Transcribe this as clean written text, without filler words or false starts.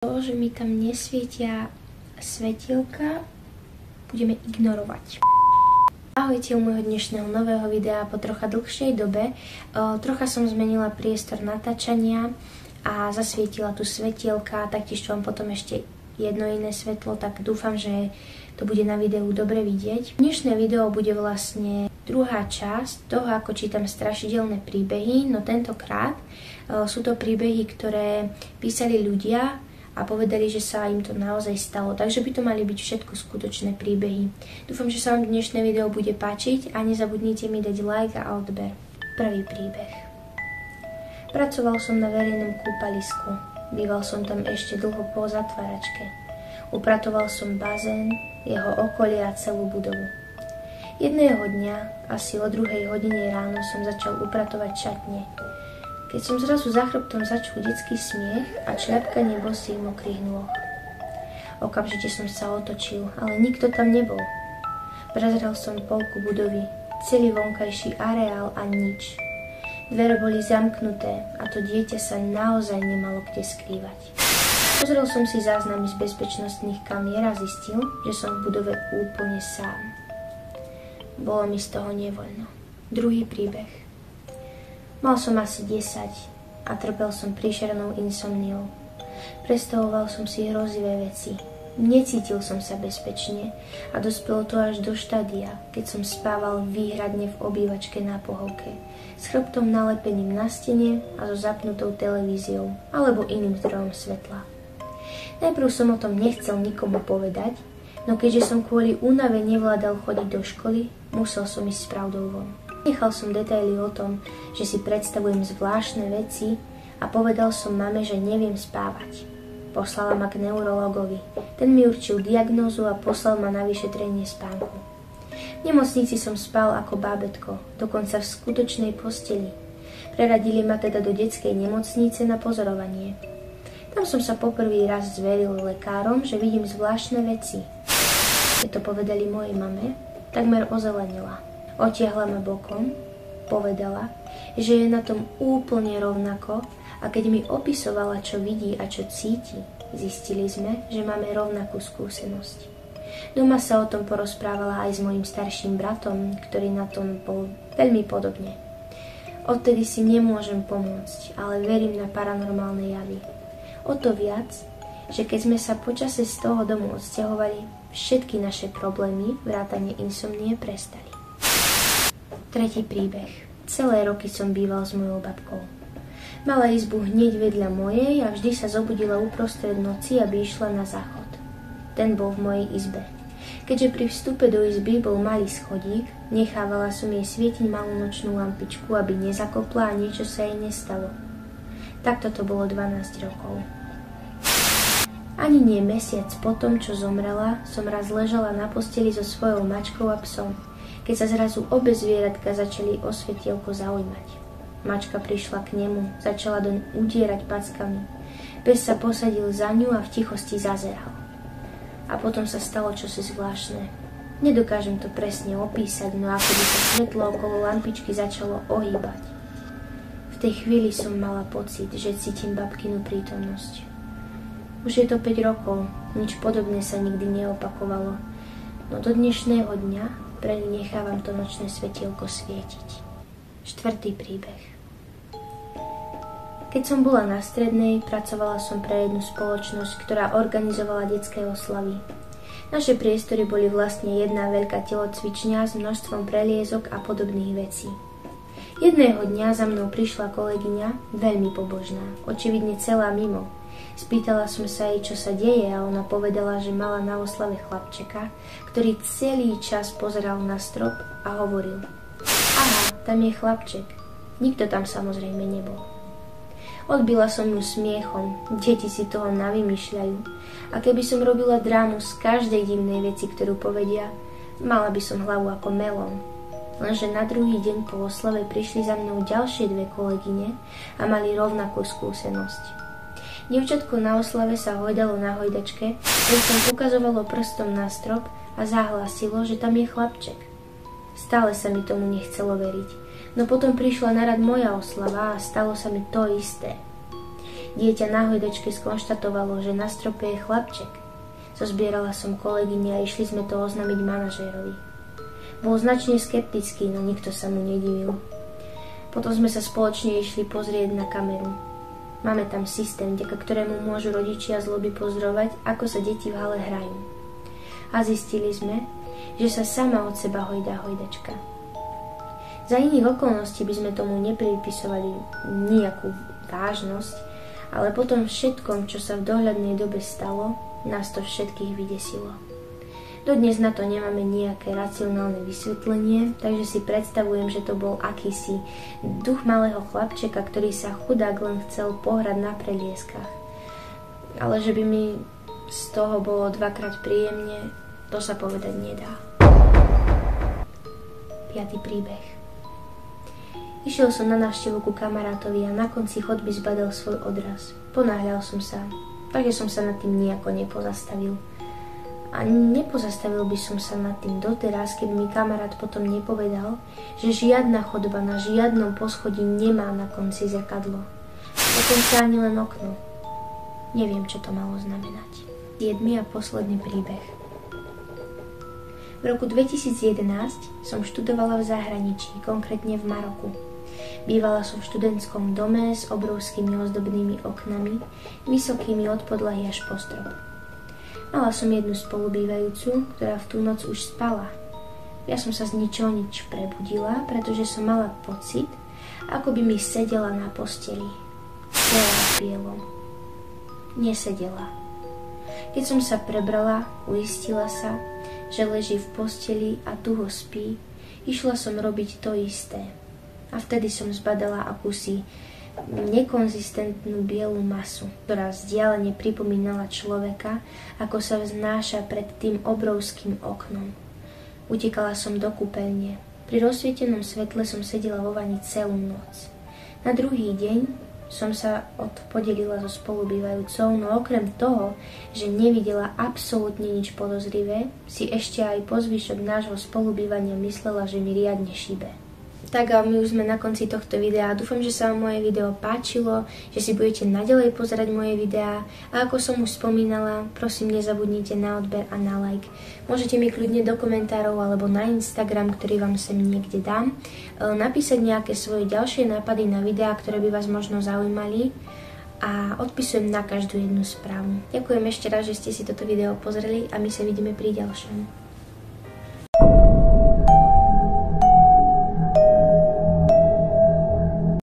To, že mi tam nesvietia svetielka, budeme ignorovať. Ahojte u môjho dnešného nového videa po trocha dlhšej dobe. Trocha som zmenila priestor natáčania a zasvietila tu svetielka, taktiež vám potom ešte jedno iné svetlo, tak dúfam, že to bude na videu dobre vidieť. Dnešné video bude vlastne druhá časť toho, ako čítam strašidelné príbehy, no tentokrát sú to príbehy, ktoré písali ľudia a povedali, že sa im to naozaj stalo. Takže by to mali byť všetko skutočné príbehy. Dúfam, že sa vám dnešné video bude páčiť a nezabudnite mi dať like a odber. Prvý príbeh. Pracoval som na verejnom kúpalisku. Býval som tam ešte dlho po zatváračke. Upratoval som bazén, jeho okolie a celú budovu. Jedného dňa, asi o 2 hodine ráno, som začal upratovať šatne. Keď som zrazu za chrbtom začul detský smiech a šľapkanie bosých mokrých nôh. Okamžite som sa otočil, ale nikto tam nebol. Prezrel som polku budovy, celý vonkajší areál a nič. Dvere boli zamknuté a to dieťa sa naozaj nemalo kde skrývať. Pozrel som si záznamy z bezpečnostných kamier a zistil, že som v budove úplne sám. Bolo mi z toho nevoľno. Druhý príbeh. Mal som asi 10 a trpel som príšernou insomniou. Predstavoval som si hrozivé veci. Necítil som sa bezpečne a dospelo to až do štádia, keď som spával výhradne v obývačke na pohovke, s chrbtom nalepeným na stene a so zapnutou televíziou alebo iným zdrojom svetla. Najprv som o tom nechcel nikomu povedať, no keďže som kvôli únave nevládal chodiť do školy, musel som ísť s pravdou von. Nechal som detaily o tom, že si predstavujem zvláštne veci a povedal som mame, že neviem spávať. Poslala ma k neurologovi. Ten mi určil diagnózu a poslal ma na vyšetrenie spánku. V nemocnici som spal ako bábätko, dokonca v skutočnej posteli. Preradili ma teda do detskej nemocnice na pozorovanie. Tam som sa poprvý raz zveril lekárom, že vidím zvláštne veci. Keď to povedali mojej mame, takmer ozelenila. Otiahla ma bokom, povedala, že je na tom úplne rovnako a keď mi opisovala, čo vidí a čo cíti, zistili sme, že máme rovnakú skúsenosť. Doma sa o tom porozprávala aj s mojím starším bratom, ktorý na tom bol veľmi podobne. Odtedy si nemôžem pomôcť, ale verím na paranormálne javy. O to viac, že keď sme sa počase z toho domu odsťahovali, všetky naše problémy, vrátane insomnie, prestali. Tretí príbeh. Celé roky som býval s mojou babkou. Mala izbu hneď vedľa mojej a vždy sa zobudila uprostred noci, aby išla na záchod. Ten bol v mojej izbe. Keďže pri vstupe do izby bol malý schodík, nechávala som jej svietiť malú nočnú lampičku, aby nezakopla a niečo sa jej nestalo. Takto to bolo 12 rokov. Ani nie mesiac po tom, čo zomrela, som raz ležala na posteli so svojou mačkou a psom, keď sa zrazu obe zvieratka začali o svetielko zaujímať. Mačka prišla k nemu, začala doň udierať packami. Pes sa posadil za ňu a v tichosti zazeral. A potom sa stalo čosi zvláštne. Nedokážem to presne opísať, no ako by sa svetlo okolo lampičky začalo ohýbať. V tej chvíli som mala pocit, že cítim babkinu prítomnosť. Už je to 5 rokov, nič podobné sa nikdy neopakovalo, no do dnešného dňa pre ňu nechávam to nočné svetielko svietiť. Štvrtý príbeh. Keď som bola na strednej, pracovala som pre jednu spoločnosť, ktorá organizovala detské oslavy. Naše priestory boli vlastne jedna veľká telocvičňa s množstvom preliezok a podobných vecí. Jedného dňa za mnou prišla kolegyňa, veľmi pobožná, očividne celá mimo. Spýtala som sa jej, čo sa deje, a ona povedala, že mala na oslave chlapčeka, ktorý celý čas pozeral na strop a hovoril: "Aha, tam je chlapček." Nikto tam samozrejme nebol. Odbila som ju smiechom, deti si toho navymýšľajú. A keby som robila drámu z každej divnej veci, ktorú povedia, mala by som hlavu ako melón. Lenže na druhý deň po oslave prišli za mnou ďalšie 2 kolegyne a mali rovnakú skúsenosť. Dievčatko na oslave sa hojdalo na hojdačke, keď som ukazovalo prstom na strop a zahlásilo, že tam je chlapček. Stále sa mi tomu nechcelo veriť, no potom prišla na rad moja oslava a stalo sa mi to isté. Dieťa na hojdačke skonštatovalo, že na strope je chlapček. Zozbierala som kolegyne a išli sme to oznámiť manažérovi. Bol značne skeptický, no nikto sa mu nedivil. Potom sme sa spoločne išli pozrieť na kameru. Máme tam systém, vďaka ktorému môžu rodičia z lobby pozorovať, ako sa deti v hale hrajú. A zistili sme, že sa sama od seba hojdá hojdačka. Za iných okolností by sme tomu nepripisovali nejakú vážnosť, ale potom všetkom, čo sa v dohľadnej dobe stalo, nás to všetkých vydesilo. Dodnes na to nemáme nejaké racionálne vysvetlenie, takže si predstavujem, že to bol akýsi duch malého chlapčeka, ktorý sa chudák len chcel pohrať na prelieskach. Ale že by mi z toho bolo dvakrát príjemne, to sa povedať nedá. 5. príbeh. Išiel som na návštevu ku kamarátovi a na konci chodby zbadal svoj odraz. Ponáhľal som sa, takže som sa nad tým nejako nepozastavil. A nepozastavil by som sa nad tým doteraz, keď mi kamarát potom nepovedal, že žiadna chodba na žiadnom poschodí nemá na konci zrkadlo. Dokonca ani len okno. Neviem, čo to malo znamenať. 7. a posledný príbeh. V roku 2011 som študovala v zahraničí, konkrétne v Maroku. Bývala som v študentskom dome s obrovskými ozdobnými oknami, vysokými od podlahy až po strop. Mala som jednu spolubývajúcu, ktorá v tú noc už spala. Ja som sa z ničoho nič prebudila, pretože som mala pocit, ako by mi sedela na posteli. Celá v bielom. Nesedela. Keď som sa prebrala, uistila sa, že leží v posteli a tuho spí, išla som robiť to isté. A vtedy som zbadala akúsi nekonzistentnú bielu masu, ktorá vzdialene pripomínala človeka, ako sa vznáša pred tým obrovským oknom. Utekala som do kúpeľne. Pri rozsvietenom svetle som sedela vo vani celú noc. Na druhý deň som sa podelila so spolubývajúcou, no okrem toho, že nevidela absolútne nič podozrivé, si ešte aj po zvyšok nášho spolubývania myslela, že mi riadne šíbe. Tak a my už sme na konci tohto videa. Dúfam, že sa vám moje video páčilo, že si budete naďalej pozerať moje videá a ako som už spomínala, prosím nezabudnite na odber a na like. Môžete mi kľudne do komentárov alebo na Instagram, ktorý vám sem niekde dám, napísať nejaké svoje ďalšie nápady na videá, ktoré by vás možno zaujímali a odpisujem na každú jednu správu. Ďakujem ešte raz, že ste si toto video pozreli a my sa vidíme pri ďalšom.